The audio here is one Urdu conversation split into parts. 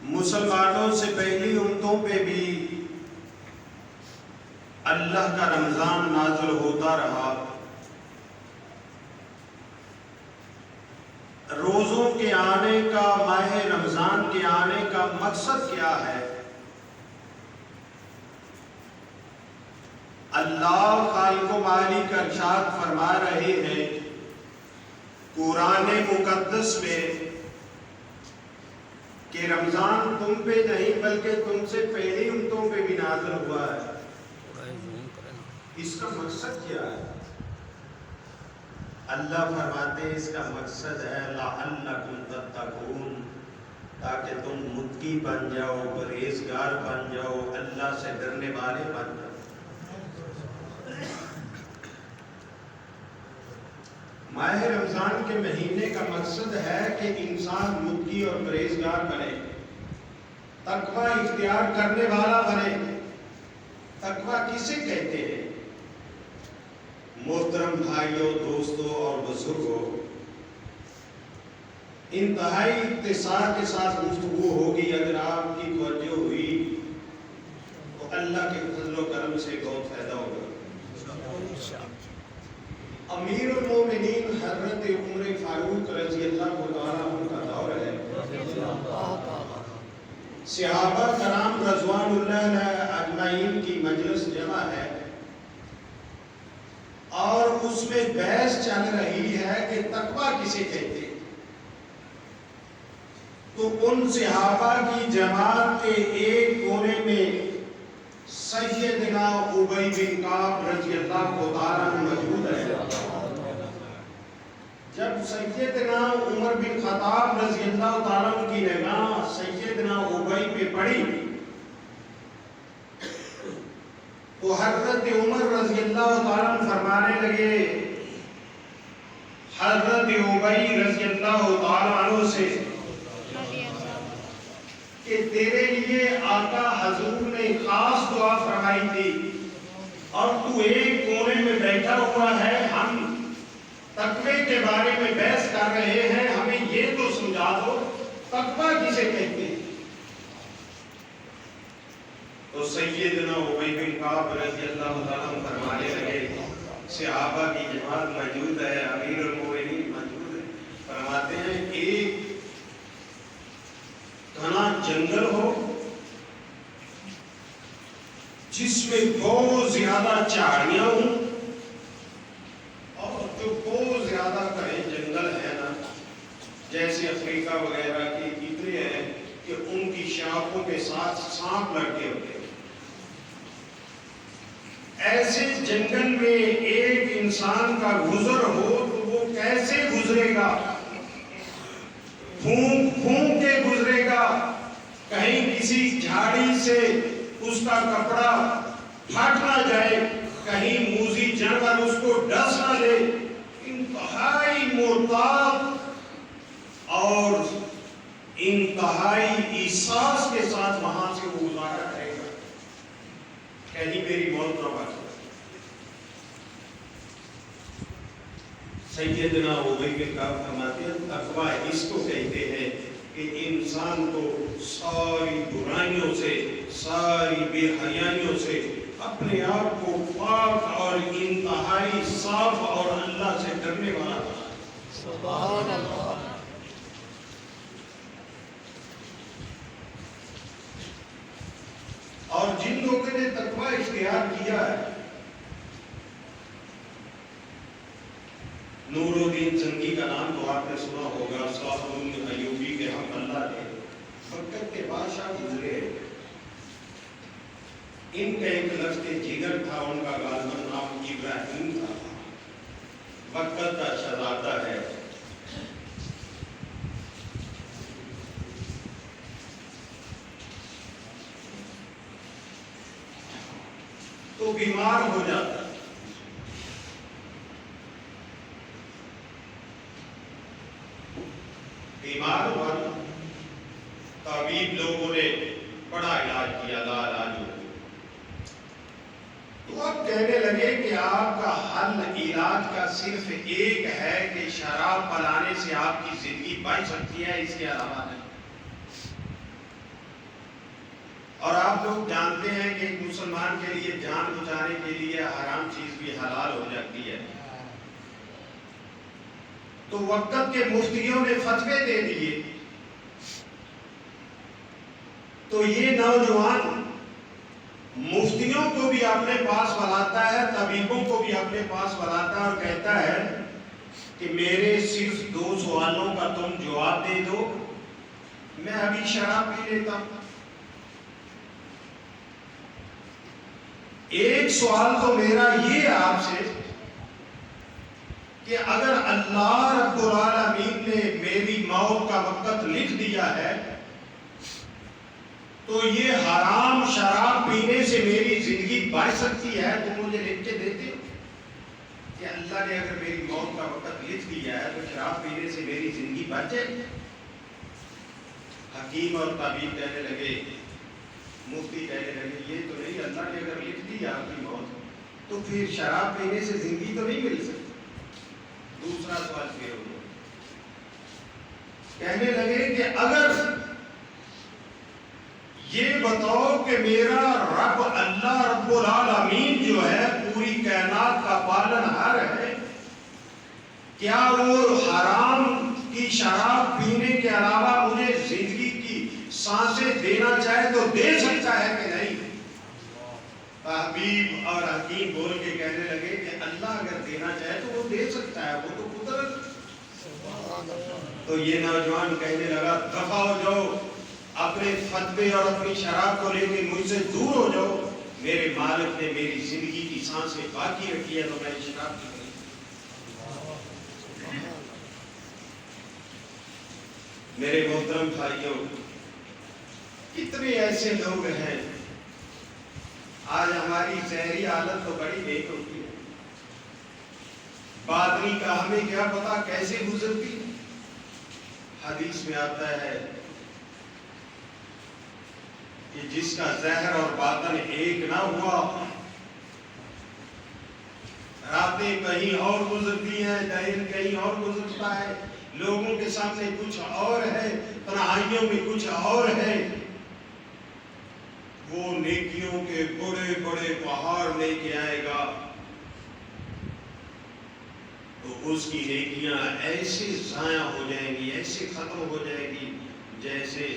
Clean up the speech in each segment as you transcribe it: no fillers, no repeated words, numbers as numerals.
مسلمانوں سے پہلی امتوں پہ بھی اللہ کا رمضان نازل ہوتا رہا۔ روزوں کے آنے کا، ماہ رمضان کے آنے کا مقصد کیا ہے؟ اللہ خالق و مالک ارشاد فرما رہے ہیں قرآن مقدس میں کہ رمضان تم پہ نہیں بلکہ تم سے پہلی امتوں پہ بھی نازل ہوا ہے۔ اس کا مقصد کیا ہے؟ اللہ فرماتے ہیں اس کا مقصد ہے لعلکم تتقون، تاکہ تم متقی بن جاؤ، پرہیزگار بن جاؤ، اللہ سے ڈرنے والے بن جاؤ۔ ماہ رمضان کے مہینے کا مقصد ہے کہ انسان متقی اور پرہیزگار بنے، تقوی اختیار کرنے والا بنے۔ تقوی کسے کہتے ہیں؟ محترم بھائیوں، دوستوں اور بزرگوں، انتہائی اختصار کے ساتھ گفتگو ہوگی۔ اگر آپ کی توجہ ہوئی تو اللہ کے فضل و کرم سے بہت فائدہ ہوگا۔ امیر المومنین حضرت عمر فاروق رضی اللہ تعالیٰ عنہ کا دور ہے۔ صحابہ کرام رضوان اللہ اجمعین کی مجلس جمع ہے اور اس میں بحث چل رہی ہے کہ تقویٰ کسے کہتے ہیں۔ تو ان صحابہ کی جماعت کے ایک کونے میں سیدنا ابی بن کعب رضی اللہ تعالیٰ عنہ موجود ہے۔ جب سیدنا عمر بن خطاب رضی اللہ تعالیٰ عنہ کی نگاہ سیدنا ابی پہ پڑی تو حضرت عمر رضی اللہ تعالیٰ عنہ فرمانے لگے حضرت ابی رضی اللہ تعالیٰ عنہ سے کہ تیرے لیے آقا حضور نے خاص دعا فرمائی تھی اور تو ایک کونے میں بیٹھا ہوا ہے، ہم تقوی کے بارے میں بحث کر رہے ہیں، ہمیں یہ تو سمجھا دو تقوی کسے کہتے ہیں۔ تو سیدنا ابی بن کعب رضی اللہ تعالیٰ عنہ فرمانے لگے، صحابہ کی جماعت موجود ہے، امیر المومنین موجود ہے، فرماتے ہیں ایک گھنا جنگل ہو جس میں بہت زیادہ چاڑیاں ہوں اور جو بہت زیادہ گھنے جنگل ہے نا، جیسے افریقہ وغیرہ کے اتنے ہیں کہ ان کی شاخوں کے ساتھ سانپ لڑکے ہوتے ہیں، ایسے جنگل میں ایک انسان کا گزر ہو تو وہ کیسے گزرے گا؟ پھونک پھونک کے گزرے گا، کہیں کسی جھاڑی سے اس کا کپڑا پھٹ نہ جائے، کہیں موذی جانور اس کو ڈس نہ لے، انتہائی محتاط اور انتہائی احساس کے ساتھ وہاں سے وہ گزارا کرے گا، کہیں میری موت نہ بچ۔ سیدنا ابی بن کعب فرماتے ہیں تقویٰ اس کو کہتے ہیں کہ انسان کو ساری برائیوں سے، ساری بے حیائیوں سے اپنے آپ کو پاک اور انتہائی صاف اور اللہ سے ڈرنے والا بنا۔ سبحان اللہ۔ اور جن لوگوں نے تقویٰ اختیار کیا ہے، نور الدین زنگی کا نام تو آپ نے سنا ہوگا، صلاح الدین ایوبی کے ہم اللہ کے مکہ کے بادشاہ گزرے، ان کا ایک لشت جگر تھا، ان کا غالباً نام ابراہیم تھا، مکہ کا شہزادہ ہے۔ تو بیمار ہو جاتا، بیمار ہوا، طبیب لوگوں نے بڑا علاج کیا، لا علاج ہو، تو اب کہنے لگے کہ آپ کا حل علاج کا صرف ایک ہے کہ شراب پلانے سے آپ کی زندگی بچ سکتی ہے، اس کے علاوہ نہیں۔ مسلمان کے لیے جان بچانے کے لیے حرام چیز بھی حلال ہو جاتی ہے. تو وقت کے مفتیوں نے فتوے دے دیے. تو یہ نوجوان مفتیوں کو بھی اپنے پاس بلاتا ہے, طبیبوں کو بھی اپنے پاس بلاتا ہے اور کہتا ہے کہ میرے صرف 2 سوالوں کا تم جواب دے دو, میں ابھی شراب پی لیتا ہوں. ایک سوال تو میرا یہ آپ سے کہ اگر اللہ رب العالمین نے میری موت کا وقت لکھ دیا ہے تو یہ حرام شراب پینے سے میری زندگی بچ سکتی ہے, تو مجھے لکھ کے دیتے ہو کہ اللہ نے اگر میری موت کا وقت لکھ دیا ہے تو شراب پینے سے میری زندگی بچ جائے. حکیم اور طبیب کہنے لگے, مفتی کہنے لگے یہ تو نہیں, اللہ نے اگر لکھ دی آپ کی موت تو پھر شراب پینے سے زندگی تو نہیں مل سکتی. دوسرا سوال پھر ہو گیا, کہنے لگے کہ اگر یہ بتاؤ کہ میرا رب اللہ رب العالمین جو ہے پوری کائنات کا پالنہار ہے, کیا وہ حرام کی شراب پینے کے علاوہ مجھے زندگی کی سانسیں دینا چاہے تو دے سکتا ہے کہ نہیں؟ حبیب اور حکیم بول کے کہنے لگے کہ اللہ اگر دینا چاہے تو وہ دے سکتا ہے, وہ تو قدرت. تو یہ نوجوان کہنے لگا دفع ہو جاؤ, اپنے فتوے اور اپنی شراب کو لے کے مجھ سے دور ہو جاؤ, میرے مالک نے میری زندگی کی سانسیں باقی رکھی ہے تو میں شراب کی. میرے محترم بھائیوں, کتنے ایسے لوگ ہیں, آج ہماری ظاہری حالت تو بڑی نیک ہوتی ہے, باطنی کا ہمیں کیا پتا کیسے گزرتی ہے. حدیث میں آتا ہے کہ جس کا ظاہر اور باطن ایک نہ ہوا, راتیں کہیں اور گزرتی ہیں, دن کہیں اور گزرتا ہے, لوگوں کے سامنے کچھ اور ہے, تنہائیوں میں کچھ اور ہے. وہ نیکیوں کے بڑے بڑے پہاڑ لے کے آئے گا تو اس کی نیکیاں ایسے ضائع ہو جائیں گی, ایسے ختم ہو جائے گی جیسے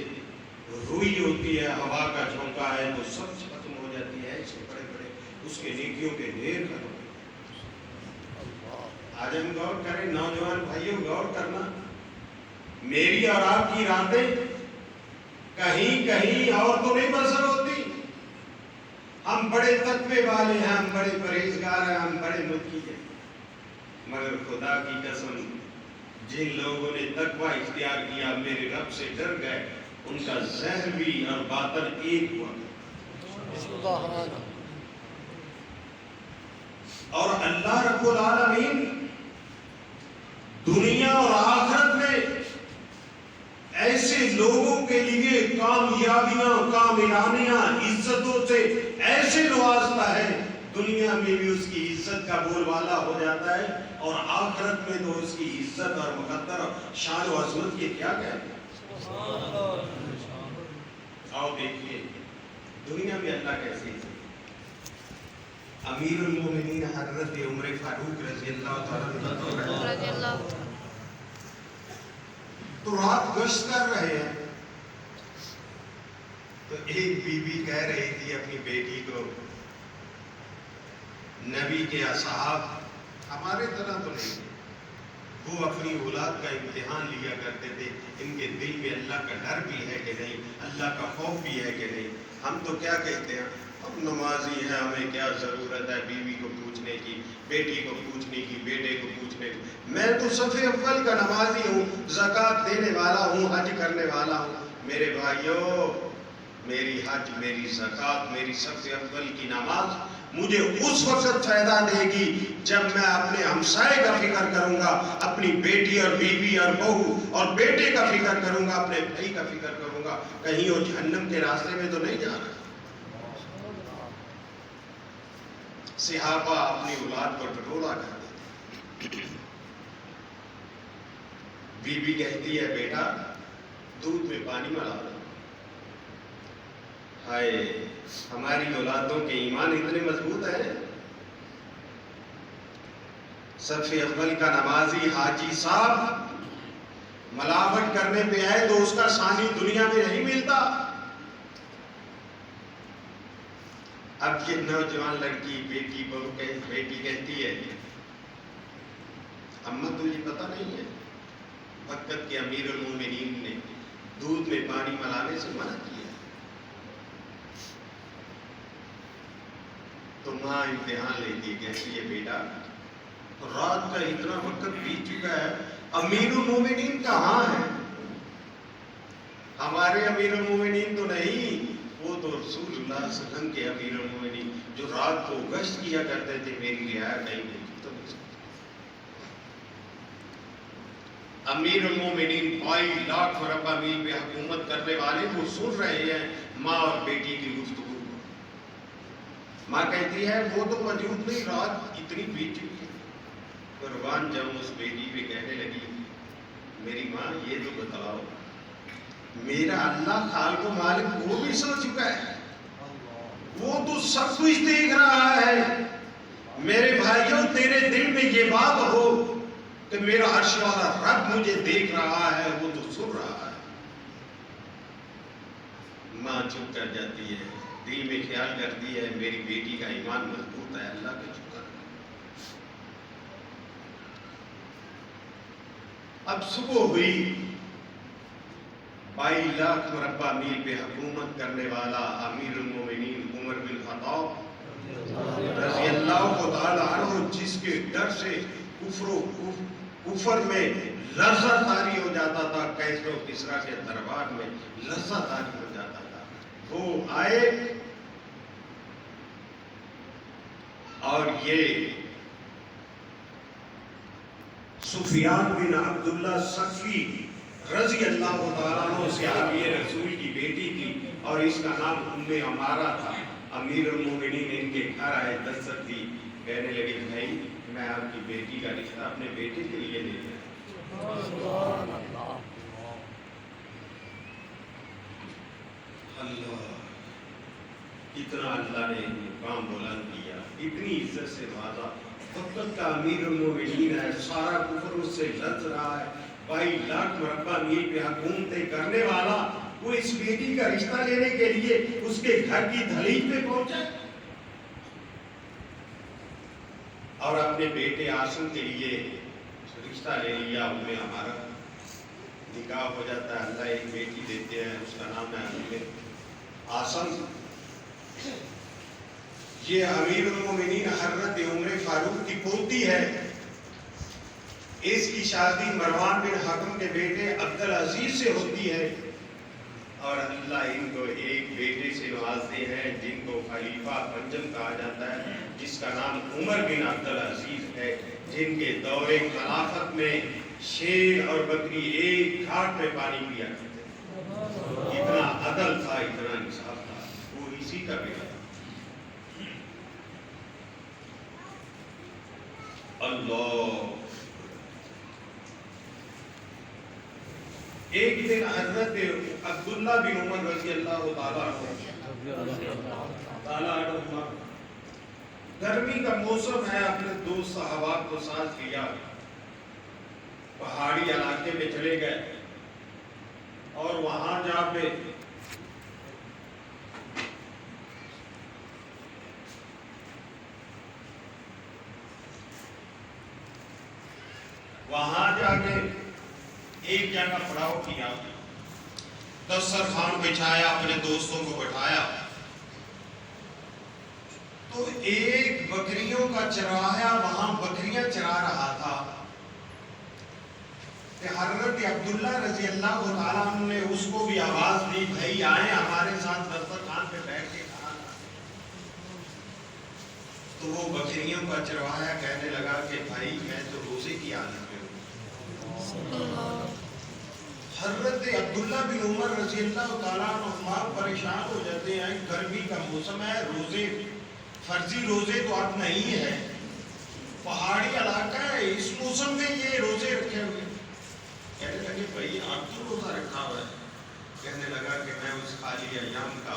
روئی ہوتی ہے, ہوا کا جھونکا ہے تو سب ختم ہو جاتی ہے. ایسے بڑے بڑے اس کے نیکیوں کے ڈھیر ختم ہو. آج ہم غور کریں, نوجوان بھائیوں غور کرنا, میری اور آپ کی راتیں کہیں کہیں اور تو نہیں بسر ہوتی. ہم بڑے تقوی والے ہیں, ہم بڑے پرہیزگار ہیں, ہم بڑے متقی ہیں, مگر خدا کی قسم جن لوگوں نے تقوی اختیار کیا, میرے رب سے ڈر گئے, ان کا ظاہر بھی اور باطن ایک ہوا. اور اللہ رب العالمین دنیا اور آخرت میں ایسے لوگوں کے لیے کامیابیاں, کامرانیاں, عزتوں سے ایسے نوازتا ہے, دنیا میں بھی اس کی عزت کا بول بالا ہو جاتا ہے, اور آخرت میں تو اس کی عزت اور مقدر اور شان و عظمت کے کیا کہتے ہیں. آؤ دیکھیے دنیا میں اللہ کیسے ہے. امیر المومنین حضرت عمر فاروق رضی اللہ تعالیٰ تو رات گشت کر رہے ہیں, تو ایک بی بی کہہ رہی تھی اپنی بیٹی کو, نبی کے اصحاب ہمارے طرح تو نہیں, وہ اپنی اولاد کا امتحان لیا کرتے تھے, ان کے دل میں اللہ کا ڈر بھی ہے کہ نہیں, اللہ کا خوف بھی ہے کہ نہیں. ہم تو کیا کہتے ہیں, ہم نمازی ہیں, ہمیں کیا ضرورت ہے بیوی کو پوچھنے کی, بیٹی کو پوچھنے کی, بیٹے کو پوچھنے کی. میں تو صف اول کا نمازی ہوں, زکوٰۃ دینے والا ہوں, حج کرنے والا ہوں. میرے بھائیوں, میری حج, میری زکوٰۃ, میری صف اول کی نماز مجھے اس وقت فائدہ دے گی جب میں اپنے ہمسائے کا فکر کروں گا, اپنی بیٹی اور بیوی اور بہو اور بیٹے کا فکر کروں گا, اپنے بھائی کا فکر کروں گا. کہیں وہ جہنم کے راستے میں تو نہیں جا رہا. صحابہ اپنی اولاد کو ٹٹولا کر دیتے. بی بی کہتی ہے بیٹا دودھ میں پانی ملا دو. ہائے ہماری اولادوں کے ایمان اتنے مضبوط ہیں. صف اول کا نمازی حاجی صاحب ملاوٹ کرنے پہ آئے تو اس کا ثانی دنیا میں نہیں ملتا. اب یہ نوجوان لڑکی بیٹی بہو بیٹی کہتی ہے اماں تجھے پتہ نہیں ہے وقت کے امیر المومنین نے دودھ میں پانی ملانے سے منع کیا. تو ماں امتحان لیتی ہے کہتی ہے بیٹا رات کا اتنا وقت بیت چکا ہے امیر المومنین کہاں ہے؟ ہمارے امیر المومنین تو نہیں، وہ تو رسول اللہ صلی اللہ علیہ وسلم کے امیر المومنین جو رات کو گشت کیا کرتے تھے، میری رعایا کہیں نہیں. امیر المومنین 22 لاکھ مربع میل پہ حکومت کرنے والے وہ سن رہے ہیں ماں اور بیٹی کی گفتگو. ماں کہتی ہے وہ تو موجود نہیں، رات اتنی بیت چکی ہے. قربان جب اس بیٹی پہ کہنے لگی میری ماں یہ تو بتاؤ میرا اللہ خالق و مالک وہ بھی سو چکا ہے، وہ تو سب کچھ دیکھ رہا ہے. میرے بھائیوں تیرے دل میں یہ بات ہو کہ میرا عرش والا رب مجھے دیکھ رہا ہے، وہ تو سن رہا ہے. ماں چپ کر جاتی ہے، دل میں خیال کرتی ہے میری بیٹی کا ایمان مضبوط ہے، اللہ کا شکر. اب صبح ہوئی، 22 لاکھ مربع میل پہ حکومت کرنے والا امیر المومنین عمر بن خطاب رضی اللہ تعالی عنہ، جس کے ڈر سے کفر میں لرزہ طاری ہو جاتا تھا، کیسر و کسریٰ کے دربار میں لرزہ طاری ہو جاتا تھا، وہ آئے اور یہ سفیان بن عبداللہ ثقفی رضی اللہ تعالیٰ عنہ صحابی رسول کی بیٹی تھی اور اس کا نام ام عمارہ تھا. امیر المومنین ان کے گھر آئے، دستک دی، کہنے لگے بھائی میں آپ کی بیٹی کا رشتہ اپنے بیٹے کے لیے لے گیا. اللہ اتنا اللہ نے مقام بلند کیا، اتنی عزت سے نوازا. وقت کا امیر المومنین ہے، سارا کفر اس سے لرز رہا ہے، 22 لاکھ مربع میل پہ حکومتیں کرنے والا، وہ اس بیٹی کا رشتہ لینے کے لیے اس کے گھر کی دہلیز پہ پہنچا اور اپنے بیٹے عاصم کے لیے رشتہ لے لیا. انہیں ہمارا نکاح ہو جاتا ہے، اللہ ایک بیٹی دیتے ہیں، اس کا نام ہے عاصم. یہ امیر المومنین حضرت عمر فاروق کی پوتی ہے. اس کی شادی مروان بن حکم کے بیٹے عبدالعزیز سے ہوتی ہے اور اللہ ان کو ایک بیٹے سے نوازتے ہیں جن کو خلیفہ پنجم کہا جاتا ہے، جس کا نام عمر بن عبدالعزیز ہے، جن کے دور خلافت میں شیر اور بکری ایک گھاٹ میں پانی پیا کرتے تھے. اتنا عدل تھا، اتنا انصاف تھا، وہ اسی کا بیٹا. اللہ ایک دن حضرت عبداللہ بن عمر رضی اللہ تعالیٰ عنہ گرمی کا موسم ہے، اپنے دوست صحابہ کو ساتھ لیا پہاڑی علاقے میں چلے گئے اور وہاں جا کے ایک جگہ پڑاؤ کیا، دسترخوان بچھایا، اپنے دوستوں کو بٹھایا تو ایک بکریوں کا چرایا وہاں بکریاں چرا رہا تھا. کہ حضرت عبداللہ رضی اللہ تعالیٰ عنہ نے اس کو بھی آواز دی، بھائی آئیں ہمارے ساتھ دسترخوان پہ بیٹھ کے کھانا کھائیں. تو وہ بکریوں کا چروایا کہنے لگا کہ بھائی میں تو روزے کی حالت میں ہوں. حضرت عبداللہ بن عمر رضی اللہ تعالیٰ عنہ پریشان ہو جاتے ہیں، گرمی کا موسم ہے، روزے فرضی روزے تو اب نہیں ہے، پہاڑی علاقہ ہے، اس موسم میں یہ روزے رکھے ہوئے. کہنے لگے بھائی آپ تو روزہ رکھا ہوا ہے. کہنے لگا کہ میں اس خالی ایام کا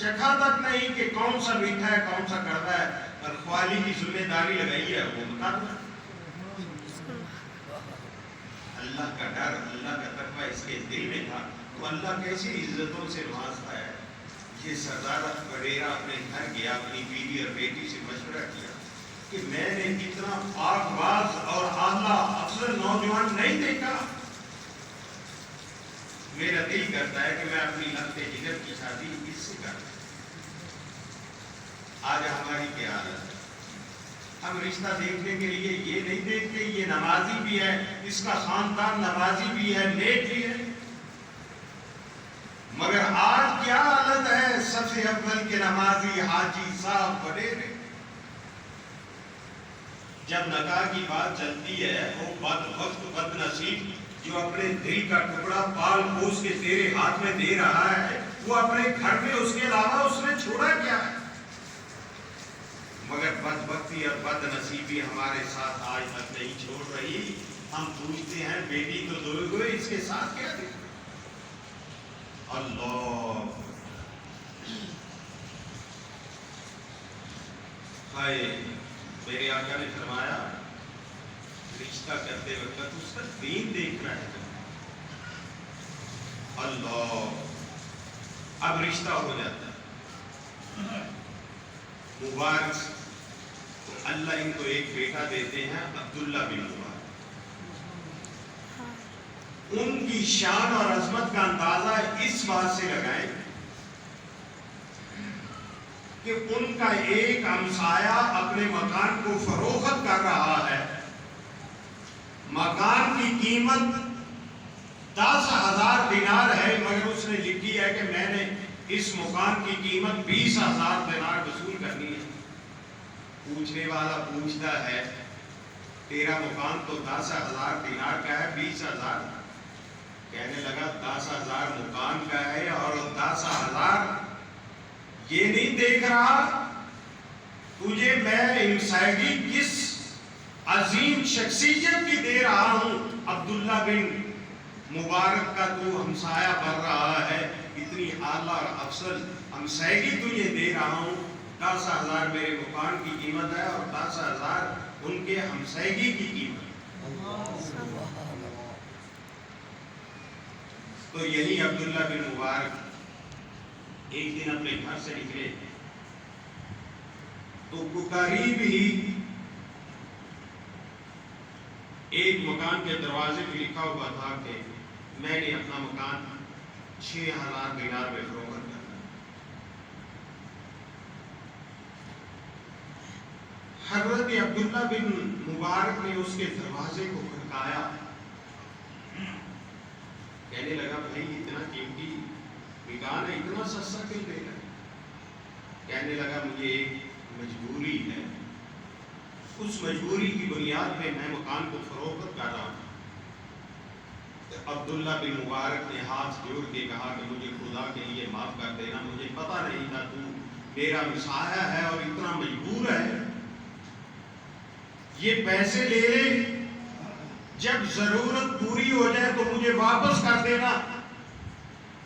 چکھا تک نہیں کہ کون سا میٹھا ہے کون سا کڑوا ہے، اور خوالی کی ذمہ داری لگائی ہے وہ بتا دو۔ اللہ کا ڈر، اللہ کا تقوی اس کے دل میں تھا تو اللہ کیسی عزتوں سے نوازتا ہے۔ یہ سردار وڈیرا اپنے گھر گیا، اپنی بیوی اور بیٹی سے مشورہ کیا کہ میں نے اتنا پاک باز اور اعلیٰ افضل نوجوان نہیں دیکھا، میرا دل کرتا ہے کہ میں اپنی لخت جگر کی شادی اس سے کرتا۔ آج ہماری کیا حالت ہے؟ ہم رشتہ دیکھنے کے لیے یہ نہیں دیکھتے یہ نمازی بھی ہے، اس کا خاندان نمازی بھی ہے، نیک بھی ہے، مگر آج کیا حالت ہے؟ صف اول کے نمازی حاجی صاحب وڈیرے، جب نکاح کی بات چلتی ہے وہ بد وقت بد نصیب جو اپنے دل کا ٹکڑا پال پوس کے تیرے ہاتھ میں دے رہا ہے، وہ اپنے گھر میں اس کے علاوہ اس نے چھوڑا کیا ہے؟ مگر بدبختی اور بد نصیبی ہمارے ساتھ آج تک نہیں چھوڑ رہی۔ ہم پوچھتے ہیں بیٹی تو دو ہوئے، اس کے ساتھ کیا دے؟ اللہ ہائے، میرے آقا نے فرمایا رشتہ کرتے وقت اس کا دین دیکھنا ہے۔ اللہ، اب رشتہ ہو جاتا ہے مبارک، اللہ ان کو ایک بیٹا دیتے ہیں عبداللہ بن مبارک۔ ان کی شان اور عظمت کا اندازہ اس بات سے لگائیں کہ ان کا ایک ہمسایہ اپنے مکان کو فروخت کر رہا ہے، مکان کی قیمت 10,000 دینار ہے، مگر اس نے لکھی ہے کہ میں نے اس مکان کی قیمت 20,000 دینار وصول کرنی ہے۔ پوچھنے والا پوچھتا ہے تیرا مکان تو 10,000 دینار کا ہے، 20,000؟ کہنے لگا 10,000 مکان کا ہے اور 10,000 یہ نہیں دیکھ رہا تجھے میں ہمسائیگی کس عظیم شخصیت کی دے رہا ہوں، عبداللہ بن مبارک کا تو ہمسایہ بن رہا ہے، اتنی اعلیٰ اور افضل ہمسائیگی تجھے دے رہا ہوں، 10,000 میرے مکان کی قیمت ہے اور 10,000 ان کے ہمسائیگی کی قیمت۔ تو یہی عبداللہ بن مبارک ایک دن اپنے گھر سے نکلے تو قریب ہی ایک مکان کے دروازے پہ لکھا ہوا تھا کہ میں نے اپنا مکان 6,000 دینار میں فروخت کرنا۔ حضرت عبداللہ بن مبارک نے اس کے دروازے کو کھٹکھایا، کہنے لگا بھائی اتنا قیمتی مکان ہے، اتنا سستا کیوں دے رہا ہے؟ کہنے لگا مجھے ایک مجبوری ہے، اس مجبوری کی بنیاد پہ میں مکان کو فروخت کر رہا ہوں۔ عبداللہ بن مبارک نے ہاتھ جوڑ کے کہا کہ مجھے خدا کے لیے معاف کر دینا، مجھے پتہ نہیں تھا تو میرا ہمسایہ ہے اور اتنا مجبور ہے، یہ پیسے لے لے، جب ضرورت پوری ہو جائے تو مجھے واپس کر دینا۔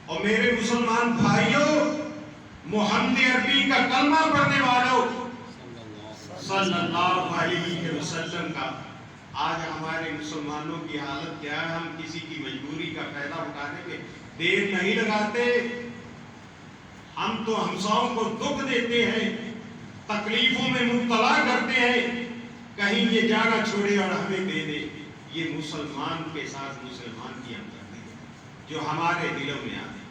اور میرے مسلمان بھائیوں، محمد عربی کا کلمہ پڑھنے والوں، صلی اللہ علیہ وسلم کا، آج ہمارے مسلمانوں کی حالت کیا ہے؟ ہم کسی کی مجبوری کا فائدہ اٹھانے میں دیر نہیں لگاتے، ہم تو ہمساؤں کو دکھ دیتے ہیں، تکلیفوں میں مبتلا کرتے ہیں، کہیں یہ جانا چھوڑے اور ہمیں دے دے۔ یہ مسلمان کے ساتھ مسلمان کی ہمدردی ہے جو ہمارے دلوں میں آتے،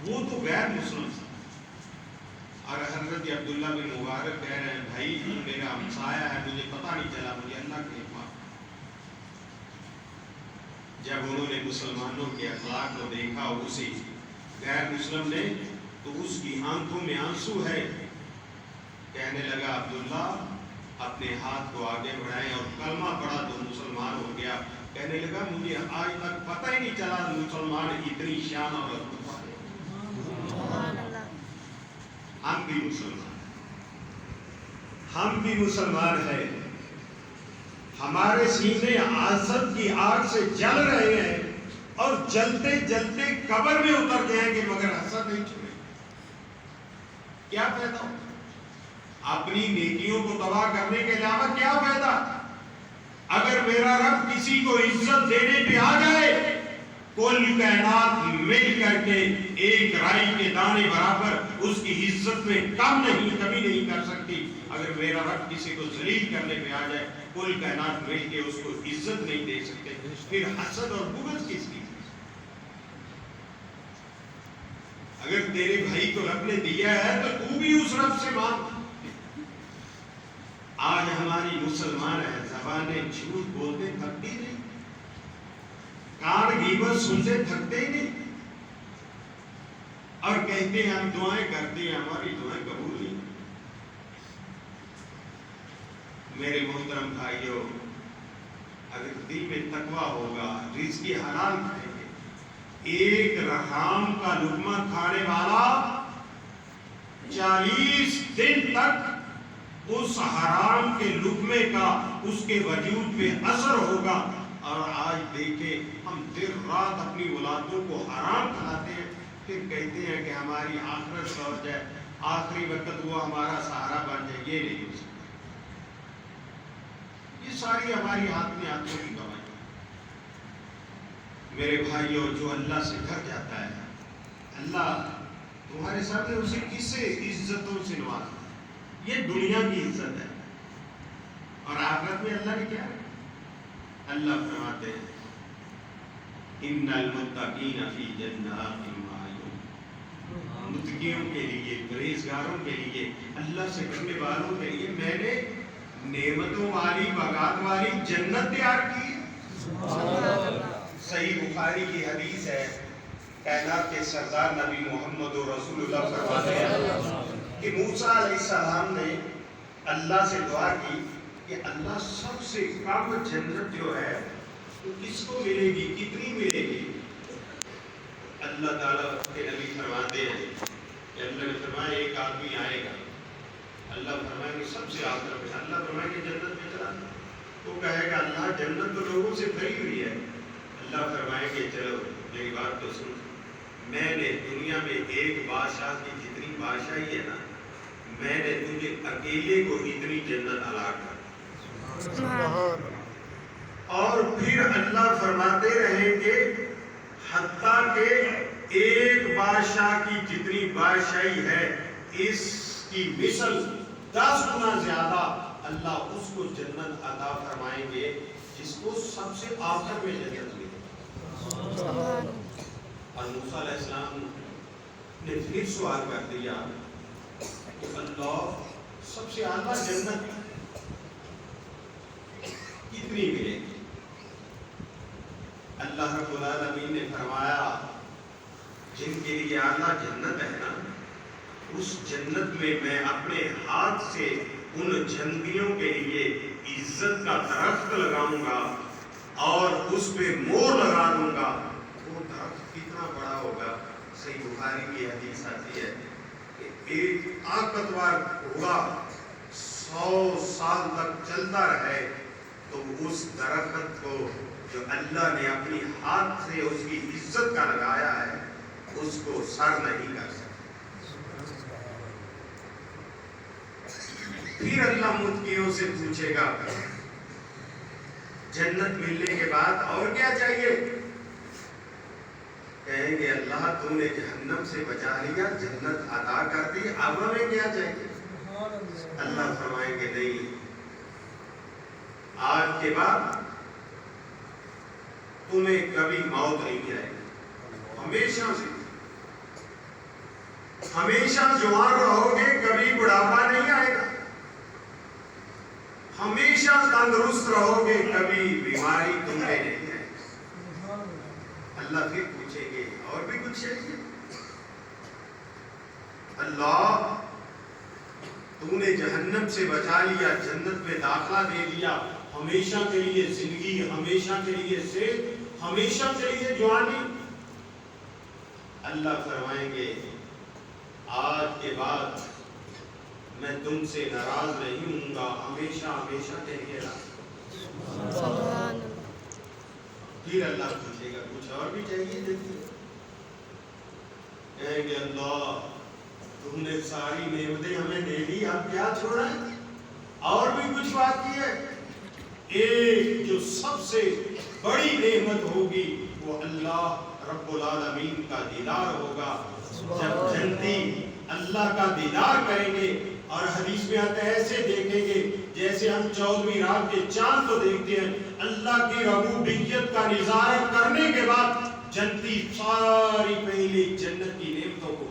وہ تو غیر مسلم تھا۔ اور حضرت عبداللہ بن مبارک کہہ رہے ہیں بھائی میرا ہمسایہ ہے، مجھے پتہ نہیں چلا، مجھے اللہ کے معاف۔ جب انہوں نے مسلمانوں کے اخلاق کو دیکھا اسی غیر مسلم نے، تو اس کی آنکھوں میں آنسو ہے، کہنے لگا عبداللہ اپنے ہاتھ کو آگے بڑھائیں، اور کلمہ پڑھا تو مسلمان ہو گیا۔ کہنے لگا مجھے آج تک پتہ ہی نہیں چلا مسلمان اتنی شان اور عظمت والے۔ ہم بھی مسلمان ہیں، ہم بھی مسلمان ہیں، ہمارے سینے عزت کی آگ سے جل رہے ہیں اور جلتے جلتے قبر میں اتر جائیں گے، مگر کچھ نہیں. کیا فائدہ؟ اپنی نیکیوں کو تباہ کرنے کے علاوہ کیا فائدہ؟ اگر میرا رب کسی کو عزت دینے پہ آ جائے، کل کائنات مل کر کے ایک رائی کے دانے برابر اس کی عزت میں کم نہیں، کبھی نہیں کر سکتی. اگر میرا رب کسی کو ذلیل کرنے پہ آ جائے، کل کائنات مل کے اس کو عزت نہیں دے سکتے. پھر حسد اور بغض کس کی؟ اگر تیرے بھائی کو رب نے دیا ہے تو تو بھی اس رب سے مانگ. آج ہماری مسلمان ہے زبانیں جھوٹ بولتے تھکتی نہیں، کان غیبت سنتے تھکتے ہی نہیں، اور کہتے ہیں ہم دعائیں کرتے ہیں، ہماری دعائیں قبول نہیں. میرے محترم بھائیوں، اگر دل میں تقویٰ ہوگا، رزق حلال کھائیں گے. ایک حرام کا لقمہ کھانے والا 40 دن تک اس حرام کے لقمے کا اس کے وجود پہ اثر ہوگا. اور آج دیکھیں ہم دن رات اپنی اولادوں کو حرام کھلاتے ہیں، پھر کہتے ہیں کہ ہماری آخرت سور جائے، آخری وقت وہ ہمارا سہارا بن جائے. یہ نہیں ہو سکتا. یہ ساری ہماری ہاتھ میں ہاتھوں کی کمائی. میرے بھائیوں، جو اللہ سے ڈر جاتا ہے، اللہ تمہارے سامنے اسے کسے عزتوں سے نوازا. یہ دنیا کی عزت ہے، اور آخرت میں اللہ نے کیا ہے؟ اللہ فرماتے ہیں ان المتقین فی جنات وعیون. متقیوں کے لیے، پرہیزگاروں کے لیے، اللہ سے ڈرنے والوں کے لیے میں نے نعمتوں والی، بغات والی جنت تیار کی ہے. صحیح بخاری کی حدیث ہے، کائنات کے سردار نبی محمد رسول اللہ فرماتے ہیں کہ موسیٰ علیہ السلام نے اللہ سے دعا کی کہ اللہ سب سے کم جنت جو ہے وہ کس کو ملے گی، کتنی ملے گی؟ اللہ تعالیٰ کے نبی فرماتے ہیں کہ اللہ نے فرمایا ایک آدمی آئے گا. اللہ فرمائے کہ سب سے آخر میں، اللہ فرمائے کہ جنت میں چلا. تو کہے گا اللہ جنت تو لوگوں سے بھری ہوئی ہے. اللہ فرمائے کہ چلو میری بات تو سن، میں نے دنیا میں ایک بادشاہ کی جتنی بادشاہی ہے نا، میں نے تجھے اکیلے کو اتنی جنت عطا کر. اور پھر اللہ فرماتے رہیں گے حتیٰ کہ ایک بادشاہ کی جتنی بادشاہی ہے اس کی مثل 10 گنا زیادہ اللہ اس کو جنت عطا فرمائیں گے جس کو سب سے آخر میں جنت ملے. اور موسیٰ علیہ السلام نے پھر سوال کر دیا کہ اللہ سب سے اعلیٰ جنت کتنی ملے گی؟ اللہ رب العالمین نے فرمایا جن کے لیے اعلیٰ جنت ہے نا، اس جنت میں میں اپنے ہاتھ سے ان جنتیوں کے لیے عزت کا درخت لگاؤں گا اور اس پہ مور لگا دوں گا. وہ درخت کتنا بڑا ہوگا؟ صحیح بخاری کی حدیث آتی ہے کہ ایک طاقتور گھوڑا 100 سال تک چلتا رہے تو اس درخت کو جو اللہ نے اپنی ہاتھ سے اس کی عزت کا لگایا ہے اس کو سر نہیں کر سکتا. پھر اللہ متقیوں سے پوچھے گا جنت ملنے کے بعد اور کیا چاہیے؟ کہیں گے اللہ تو نے جہنم سے بچا لیا، جنت عطا کر دی، اب ہمیں کیا چاہیے؟ اللہ فرمائیں گے نہیں، آج کے بعد تمہیں کبھی موت نہیں آئے گی، ہمیشہ سے ہمیشہ جوان رہو گے، کبھی بڑھاپا نہیں آئے گا، ہمیشہ تندرست رہو گے، کبھی بیماری تمہیں نہیں آئے گی. اللہ پھر پوچھیں گے اور بھی کچھ چاہیے؟ اللہ تو نے جہنم سے بچا لیا، جنت میں داخلہ دے دیا، ہمیشہ کے لیے زندگی، ہمیشہ کے لیے صحت، ہمیشہ کے لیے جوانی. اللہ فرمائیں گے آج کے بعد میں تم سے ناراض نہیں ہوں گا، ہمیشہ ہمیشہ کے لیے. پھر اللہ پوچھے گا کچھ اور بھی چاہیے؟ دیکھیے کہیں گے اللہ تم نے ساری نعمتیں ہمیں دے دی، اب کیا چھوڑا ہے؟ اور بھی کچھ بات کی ہے؟ ایک جو سب سے بڑی نعمت ہوگی وہ اللہ رب العالمین کا دیدار ہوگا. جب جنتی اللہ کا دیدار کریں گے اور حدیث میں آتا ہے ایسے دیکھیں گے جیسے ہم 14ویں رات کے چاند کو دیکھتے ہیں. اللہ کی ربوبیت کا نظارہ کرنے کے بعد جنتی ساری پہلی جنت کی نعمتوں کو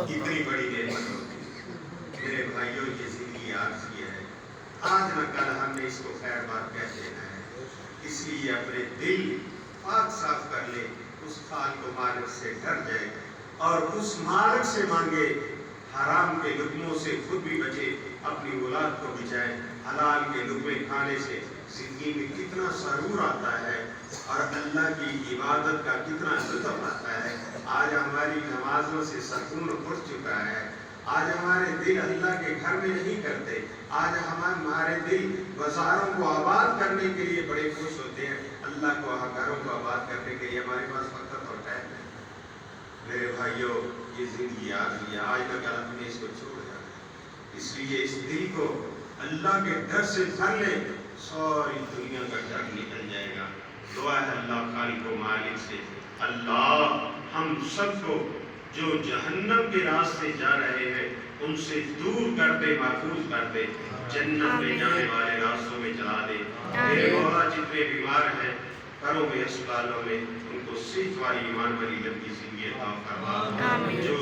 کتنی بڑی نعمت ہوگی. میرے بھائیوں کی زندگی عارضی ہے، آج نہ کل ہم نے اس کو خیر بات کہہ دینا ہے. اس لیے اپنے دل پاک صاف کر لے، اس خالق و مالک سے ڈر جائے اور اس مالک سے مانگے، حرام کے لقموں سے خود بھی بچے، اپنی اولاد کو بچائے. حلال کے لقمے کھانے سے زندگی میں کتنا سرور آتا ہے اور اللہ کی عبادت کا کتنا لطف آتا ہے. آج ہماری نمازوں سے سکون اٹھ چکا ہے. آج ہمارے دل اللہ کے گھر میں نہیں کرتے. آج ہمارے دل بازاروں کو آباد کرنے کے لیے بڑے خوش ہوتے ہیں. اللہ کو گھروں کو آباد کرنے کے لیے ہمارے پاس وقت اور ٹائم ہے. میرے بھائیوں یہ زندگی آج ہے، آج نہ کل ہم نے اس کو چھوڑ جانا. اس لیے اس دل کو اللہ کے ڈر سے بھر لے، ساری دنیا کا ڈر نکل جائے گا. دعا ہے اللہ خالق و مالک سے، اللہ ہم سب کو جو جہنم کے راستے جا رہے ہیں ان سے دور کر دے، محفوظ کر دے، جنت میں جانے والے راستوں میں چلا دے. میرے مولا جتنے بیمار ہیں گھروں میں، اسپتالوں میں، ان کو صحت والی ایمان والی لمبی زندگی عطا فرما. جو